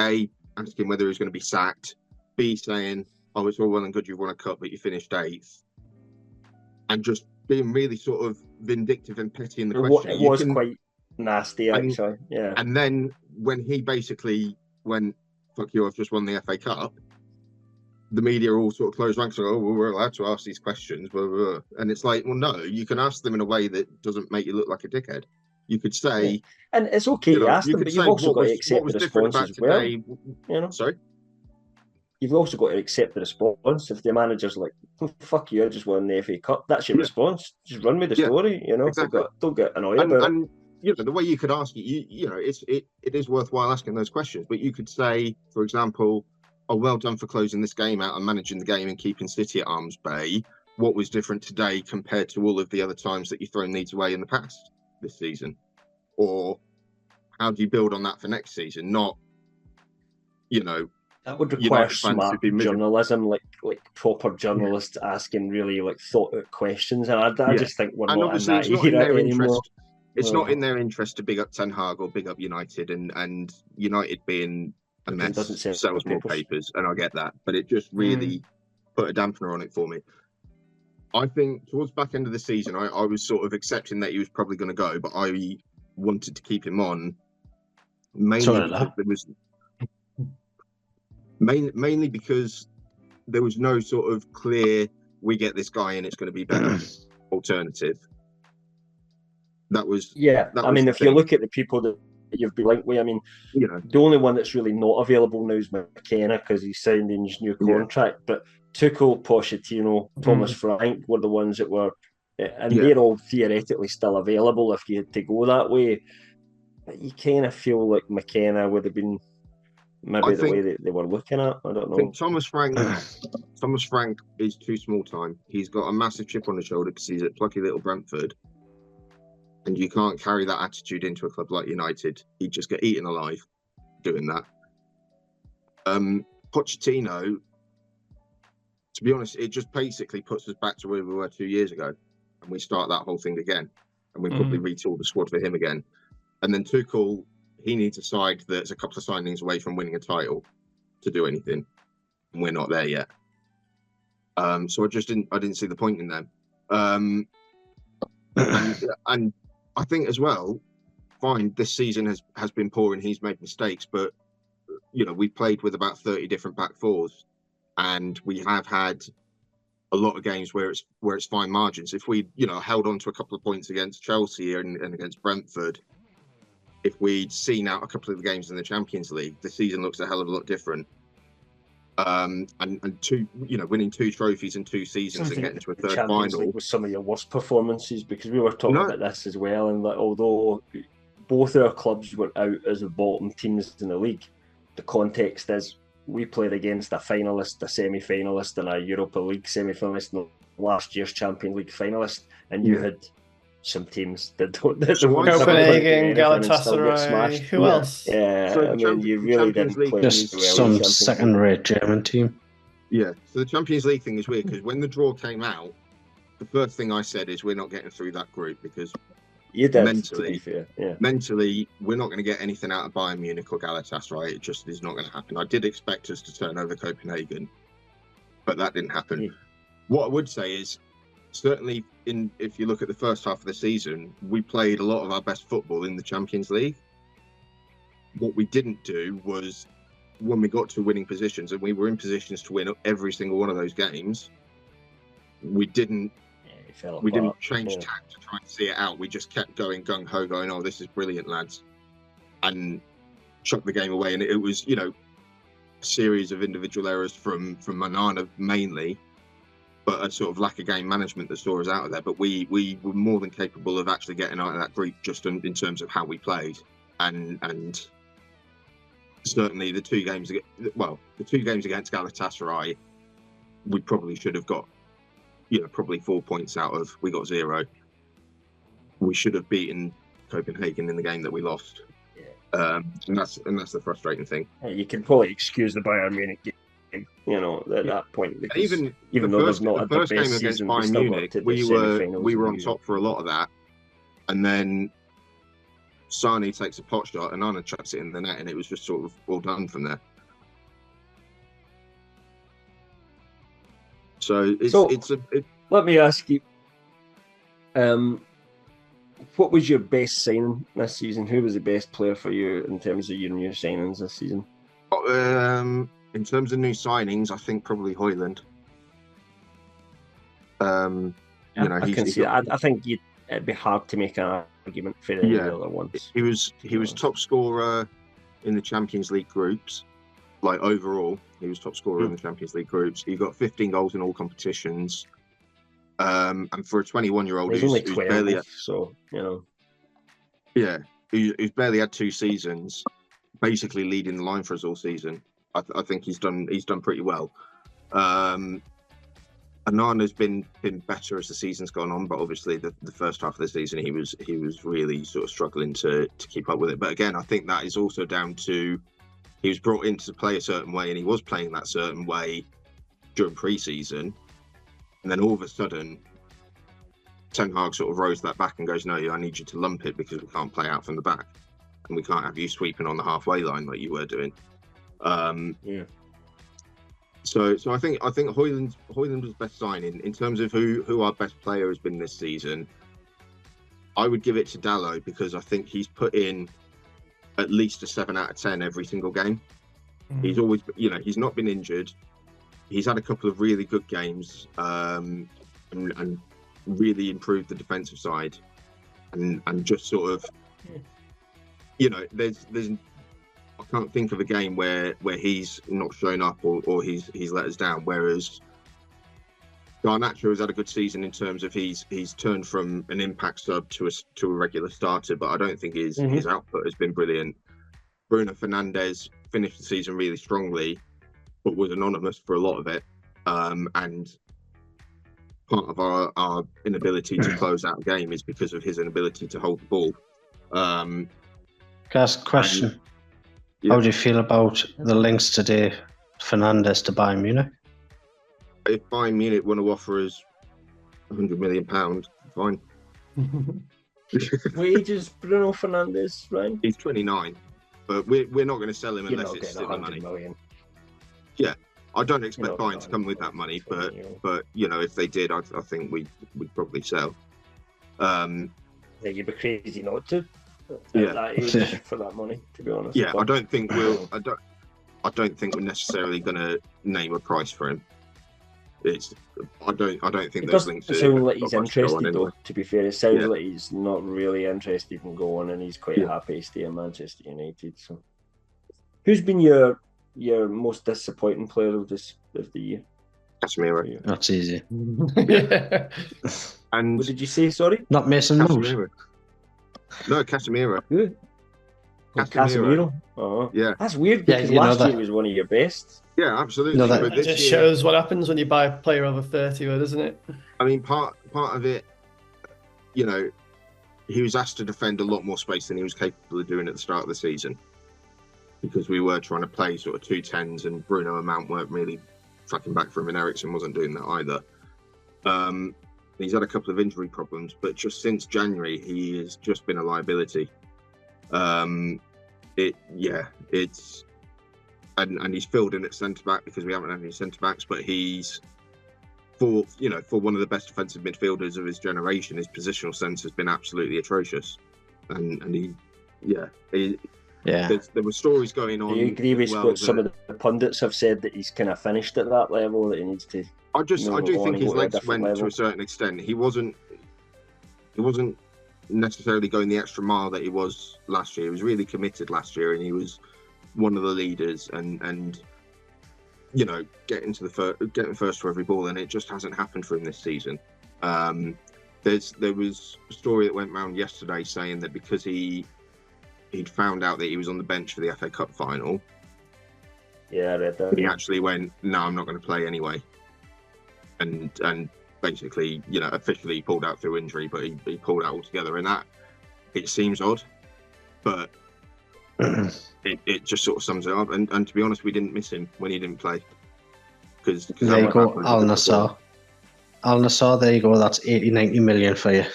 A, asking whether he was going to be sacked, B, saying, oh, it's all well and good you've won a cup, but you finished 8th. And just being really sort of vindictive and petty in the question. It was quite nasty, actually. Yeah. And then when he basically went, fuck you, I've just won the FA Cup, the media all sort of closed ranks and go, oh, well, we're allowed to ask these questions. Blah, blah, blah. And it's like, well, no, you can ask them in a way that doesn't make you look like a dickhead. You could say... And it's okay to ask them, but you've also got to accept the response as well. You know? Sorry? You've also got to accept the response. If the manager's like, oh, fuck you, I just won the FA Cup, that's your response. Just run with the story, you know? Exactly. Don't get annoyed about it. And, you know, the way you could ask it, it is worthwhile asking those questions, but you could say, for example, oh, well done for closing this game out and managing the game and keeping City at arm's bay. What was different today compared to all of the other times that you've thrown Leeds away in the past this season? Or how do you build on that for next season? Not, you know, That would require smart journalism, like proper journalists asking really thought out questions, and I just think we're not in that era anymore. It's not in their interest to big up Ten Hag or big up United, and United being a mess sells more papers, and I get that, but it just really put a dampener on it for me. I think towards the back end of the season, I was sort of accepting that he was probably going to go, but I wanted to keep him on mainly because there was no sort of clear, we get this guy and it's going to be better alternative. If you look at the people that you've been linked with, the only one that's really not available now is McKenna because he signed his new contract. But Tuchel, Pochettino, Thomas Frank were the ones that were, and they're all theoretically still available if you had to go that way. But you kind of feel like McKenna would have been maybe the way that they were looking at. I don't know. I think Thomas Frank is too small time. He's got a massive chip on his shoulder because he's at plucky little Brentford. And you can't carry that attitude into a club like United. He'd just get eaten alive doing that. Pochettino, to be honest, it just basically puts us back to where we were 2 years ago. And we start that whole thing again. And we probably retool the squad for him again. And then Tuchel, he needs a side that's a couple of signings away from winning a title to do anything. And we're not there yet. So I didn't see the point in them. And I think as well, fine, this season has been poor and he's made mistakes, but we played with about 30 different back fours, and we have had a lot of games where it's fine margins. If we held on to a couple of points against Chelsea and against Brentford, if we'd seen out a couple of the games in the Champions League, the season looks a hell of a lot different. And winning 2 trophies in 2 seasons and getting to a third final was some of your worst performances, because we were talking about this as well, and although both our clubs were out as the bottom teams in the league, the context is we played against a finalist, a semi-finalist, and a Europa League semi-finalist, and last year's Champions League finalist, and you had some teams that don't. Copenhagen, Galatasaray, who else? Yeah, so you really didn't play just some second-rate German team. Yeah, so the Champions League thing is weird because when the draw came out, the first thing I said is we're not getting through that group because you did, mentally, we're not going to get anything out of Bayern Munich or Galatasaray. It just is not going to happen. I did expect us to turn over Copenhagen, but that didn't happen. What I would say is, certainly, if you look at the first half of the season, we played a lot of our best football in the Champions League. What we didn't do was, when we got to winning positions, and we were in positions to win every single one of those games, we didn't change tack to try and see it out. We just kept going gung-ho, going, oh, this is brilliant, lads, and chucked the game away. And it was, a series of individual errors from Manana mainly, but a sort of lack of game management that saw us out of there. But we were more than capable of actually getting out of that group just in terms of how we played. And certainly the two games against Galatasaray, we probably should have got, probably 4 points out of. We got 0. We should have beaten Copenhagen in the game that we lost. And that's the frustrating thing. You can probably excuse the Bayern Munich game. At that point, even though there's not the first game against Bayern Munich, we were on top for a lot of that, and then Sane takes a pot shot and Anna chucks it in the net, and it was just sort of all done from there. So let me ask you, what was your best signing this season? Who was the best player for you in terms of your new signings this season? In terms of new signings, I think probably Højlund. I can see that. I think it'd be hard to make an argument for any of the other ones. He was top scorer in the Champions League groups. Like overall, he was top scorer in the Champions League groups. He got 15 goals in all competitions. And for a 21-year-old, he's only 12, he's barely had 2 seasons, basically leading the line for us all season. I think he's done pretty well. Anana's been better as the season's gone on, but obviously the first half of the season he was really sort of struggling to keep up with it. But again, I think that is also down to he was brought in to play a certain way, and he was playing that certain way during pre-season, and then all of a sudden Ten Hag sort of rose that back and goes, no, I need you to lump it because we can't play out from the back, and we can't have you sweeping on the halfway line like you were doing. So I think Højlund was best signing. In terms of who our best player has been this season, I would give it to Dalot, because I think he's put in at least a 7 out of 10 every single game. He's always, he's not been injured. He's had a couple of really good games, and really improved the defensive side, and just sort of, there's I can't think of a game where he's not shown up or he's let us down. Whereas Garnacho has had a good season in terms of he's turned from an impact sub to a regular starter, but I don't think his output has been brilliant. Bruno Fernandes finished the season really strongly, but was anonymous for a lot of it, and part of our inability to close out a game is because of his inability to hold the ball. Can I ask a question? How do you feel about the links today, Fernandes to Bayern Munich? If Bayern Munich want to offer us £100 million, fine. What age is Bruno Fernandes, Ryan? He's 29, but we're not going to sell him unless it's silly money. Million. Yeah, I don't expect Bayern to come with that money, but if they did, I think we'd probably sell. Yeah, you'd be crazy not to. At that age for that money, to be honest. Yeah, I don't think we'll necessarily going to name a price for him. I don't think those links. It sounds like he's interested, though. To be fair, it sounds like he's not really interested in going, and he's quite happy to stay in Manchester United. So, who's been your most disappointing player of the year? Casemiro. That's easy. And what did you say? Sorry, not Mason Mount. No, Casemiro. Casemiro. Oh, yeah. That's weird because last year was one of your best. Yeah, absolutely. No, that just shows what happens when you buy a player over 30, doesn't it? I mean, part of it, he was asked to defend a lot more space than he was capable of doing at the start of the season, because we were trying to play sort of 2-10s, and Bruno and Mount weren't really tracking back from him, and Eriksen wasn't doing that either. He's had a couple of injury problems, but just since January, he has just been a liability. And he's filled in at centre back because we haven't had any centre backs. But he's for one of the best defensive midfielders of his generation, his positional sense has been absolutely atrocious. There were stories going on. Do you agree with what some of the pundits have said, that he's kind of finished at that level, that he needs to? I do think his legs went to a certain extent. He wasn't necessarily going the extra mile that he was last year. He was really committed last year, and he was one of the leaders, and getting first for every ball, and it just hasn't happened for him this season. There was a story that went around yesterday saying that because he'd found out that he was on the bench for the FA Cup final. Yeah, I read that. He actually went, no, I'm not going to play anyway. And basically, officially pulled out through injury, but he pulled out altogether. And that, it seems odd, but it just sort of sums it up. And to be honest, we didn't miss him when he didn't play. Because there you go, Al Nassr. Al Nassr, there you go. That's 80-90 million for you.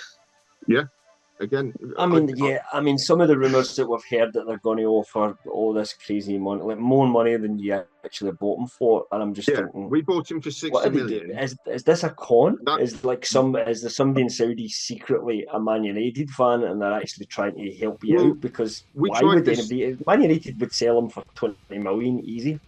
Yeah. Again, I mean, some of the rumours that we've heard that they're going to offer all this crazy money, like more money than you actually bought him for, and I'm just thinking, we bought him for 60 million. Is this a con? Is there somebody in Saudi secretly a Man United fan, and they're actually trying to help you out? Because why would anybody? Man United would sell him for 20 million easy.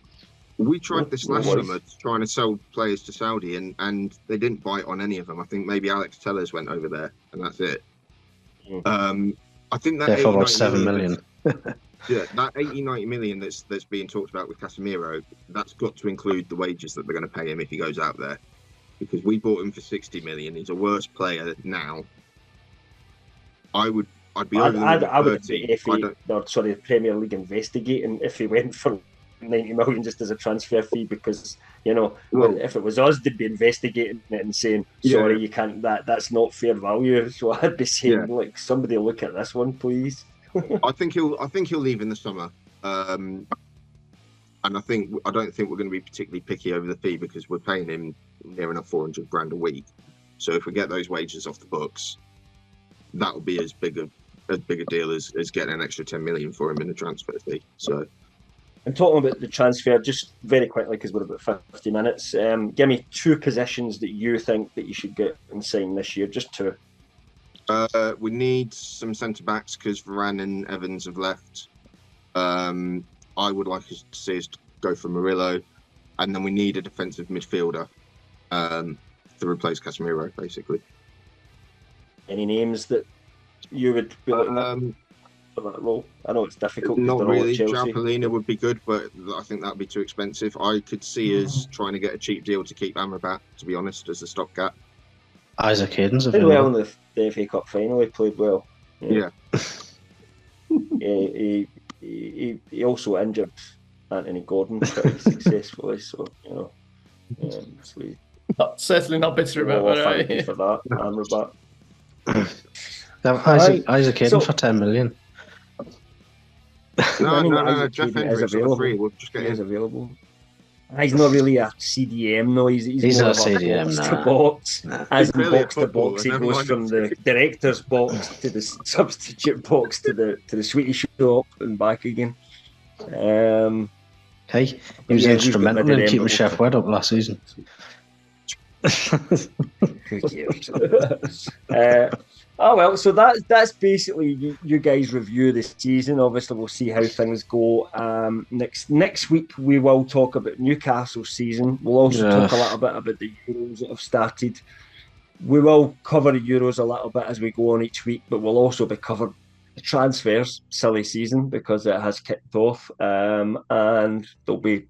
We tried this last summer, trying to sell players to Saudi, and they didn't bite on any of them. I think maybe Alex Tellers went over there, and that's it. I think that for about 7 million. That 80-90 million that's being talked about with Casemiro, that's got to include the wages that they're going to pay him if he goes out there, because we bought him for 60 million. He's a worse player now. I'd be over the Premier League investigating if he went for 90 million just as a transfer fee, because if it was us, they'd be investigating it and saying, sorry, you can't, that's not fair value. So I'd be saying, like, somebody look at this one, please. I think he'll leave in the summer. And I don't think we're going to be particularly picky over the fee because we're paying him near enough 400 grand a week. So if we get those wages off the books, that will be as big a deal as getting an extra 10 million for him in the transfer fee. So, and talking about the transfer, just very quickly because we're about 50 minutes. Give me 2 positions that you think that you should get and sign this year. Just 2. We need some centre backs because Varane and Evans have left. I would like to see us go for Murillo, and then we need a defensive midfielder to replace Casemiro, basically. Any names that you would be looking at for that role? I know it's difficult. Not really. Jalpalina would be good, but I think that would be too expensive. I could see us trying to get a cheap deal to keep Amrabat, to be honest, as a stopgap. Isaac Hayden's played well in the FA Cup final. He played well. Yeah. He also injured Anthony Gordon pretty successfully, so certainly not bitter about it. Thank you for that, Amrabat. Isaac Hayden for 10 million. No, Jeff Hendricks for free. We'll just get him available. He's not really a CDM, no. He's more a CDM, box. As in box to box, he goes from the director's box to the substitute box to the sweetie shop and back again. He was instrumental in keeping Chef Wed up last season. Who cares? Oh well, so that's basically you guys review this season. Obviously, we'll see how things go. Next week we will talk about Newcastle's season. We'll also talk a little bit about the Euros that have started. We will cover the Euros a little bit as we go on each week, but we'll also be covering the transfers, silly season because it has kicked off, and there'll be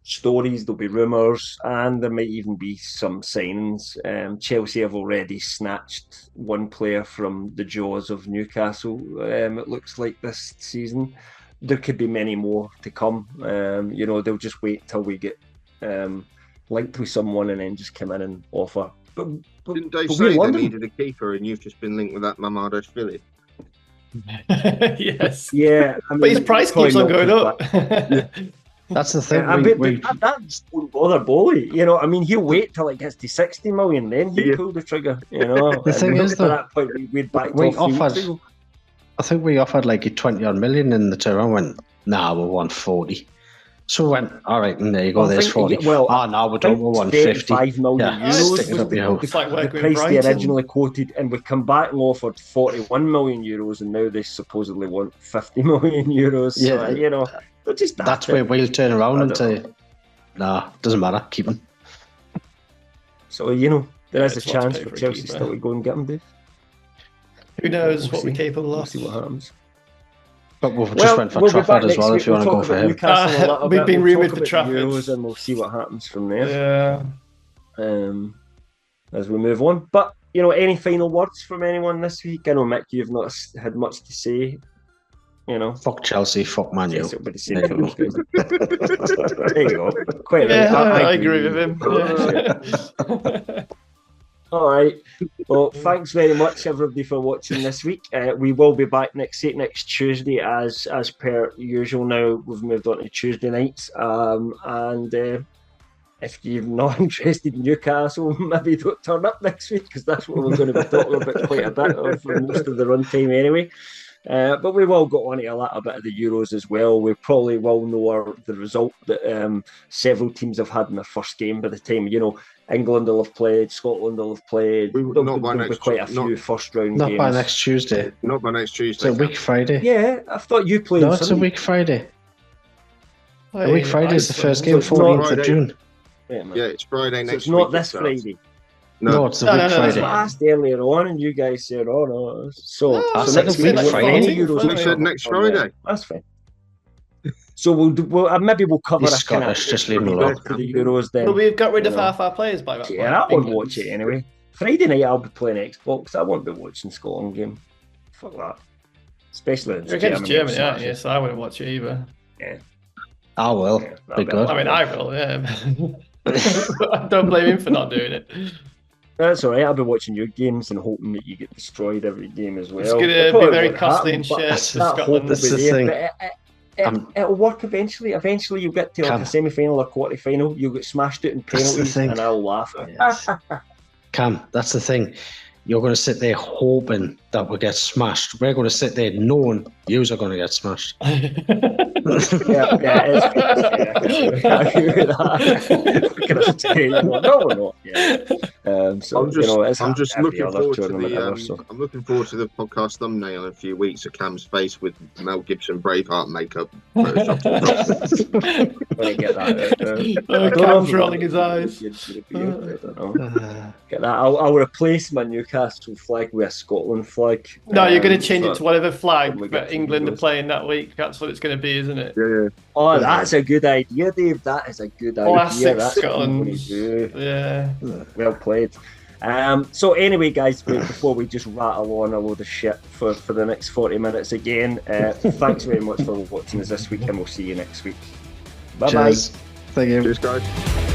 stories, there'll be rumours, and there might even be some signings. Chelsea have already snatched one player from the jaws of Newcastle, it looks like, this season. There could be many more to come. They'll just wait till we get linked with someone and then just come in and offer. But didn't they say they needed a keeper and you've just been linked with that Mamadashvili? Yes. Yeah. But his price keeps on going up. That's the thing. That won't bother Bowley. He'll wait till it gets to 60 million, then he'll pull the trigger. The thing is, at that point, we'd backed off. I think we offered like 20-odd million in the turn. Went, nah, we'll want 40. So we went, all right, and there you go. There's 40. Now we don't. We'll want 50. 5 million euros. Stick it up your it's like the price they originally quoted, and we come back and offered 41 million euros, and now they supposedly want 50 million euros. Yeah, so, that's where we'll turn around and say, nah, doesn't matter, keep him. So there is a chance for Chelsea still to go and get him, Dave. Who knows what we're capable of? We'll see what happens. But we've just went for Trafford as well. If you want to go for him, we've been rumoured for Trafford, and we'll see what happens from there. Yeah. As we move on, but any final words from anyone this week? I know, Mick, you've not had much to say. Fuck Chelsea, fuck Man U. There you go. Quite right. I agree with him. All right. Well, thanks very much, everybody, for watching this week. We will be back next Tuesday, as per usual. Now we've moved on to Tuesday nights, and if you're not interested in Newcastle, maybe don't turn up next week because that's what we're going to be talking about quite a bit for most of the runtime anyway. But we will go on to a little bit of the Euros as well. We probably will know the result that several teams have had in their first game by the time, England will have played, Scotland will have played. There'll be quite a few first-round games. Not by next Tuesday. Not by next Tuesday. It's a week Friday. Yeah, I thought you played. No, it's a week Friday. A week Friday is the first game, 14th of June. Yeah, it's Friday next week. It's not this Friday. No, it's a week Friday. I asked earlier on, and you guys said, "Oh no." So next week Friday. We said next Friday. That's fine. So we'll cover a kind of just leave alone to the Euros then. Well, we've got rid of half our players by that point. Yeah, I won't watch it anyway. Friday night I'll be playing Xbox. I won't be watching Scotland game. Fuck that. Especially against Germany, aren't you? So I wouldn't watch it either. Yeah. I will. Be good. I mean, I will. Yeah. I don't blame him for not doing it. That's all right. I'll be watching your games and hoping that you get destroyed every game as well. It's going to be very costly and shit. That's the thing. it'll work eventually. Eventually, you'll get to like a semi-final or quarter-final. You'll get smashed out in penalties, and I'll laugh. Yes. Cam, that's the thing. You're going to sit there hoping that we get smashed. We're going to sit there knowing yous are going to get smashed. Yeah, it's I agree with that. We're going to say, no, we're not. Yeah. So I'm just looking forward to the. I'm looking forward to the podcast thumbnail in a few weeks of Cam's face with Mel Gibson Braveheart makeup. When I get that, Cam's rolling his eyes. I don't know. Get that. I'll replace my Newcastle flag with a Scotland flag. No, you're going to change it to whatever flag that England are playing that week. That's what it's going to be, isn't it? Yeah. Oh, that's a good idea, Dave. That is a good idea. Classic That's Scotland. Yeah. Well played. So anyway, guys, before we just rattle on a load of shit for the next 40 minutes again, thanks very much for watching us this week, and we'll see you next week. Bye-bye. Cheers. Thank you. Cheers, guys.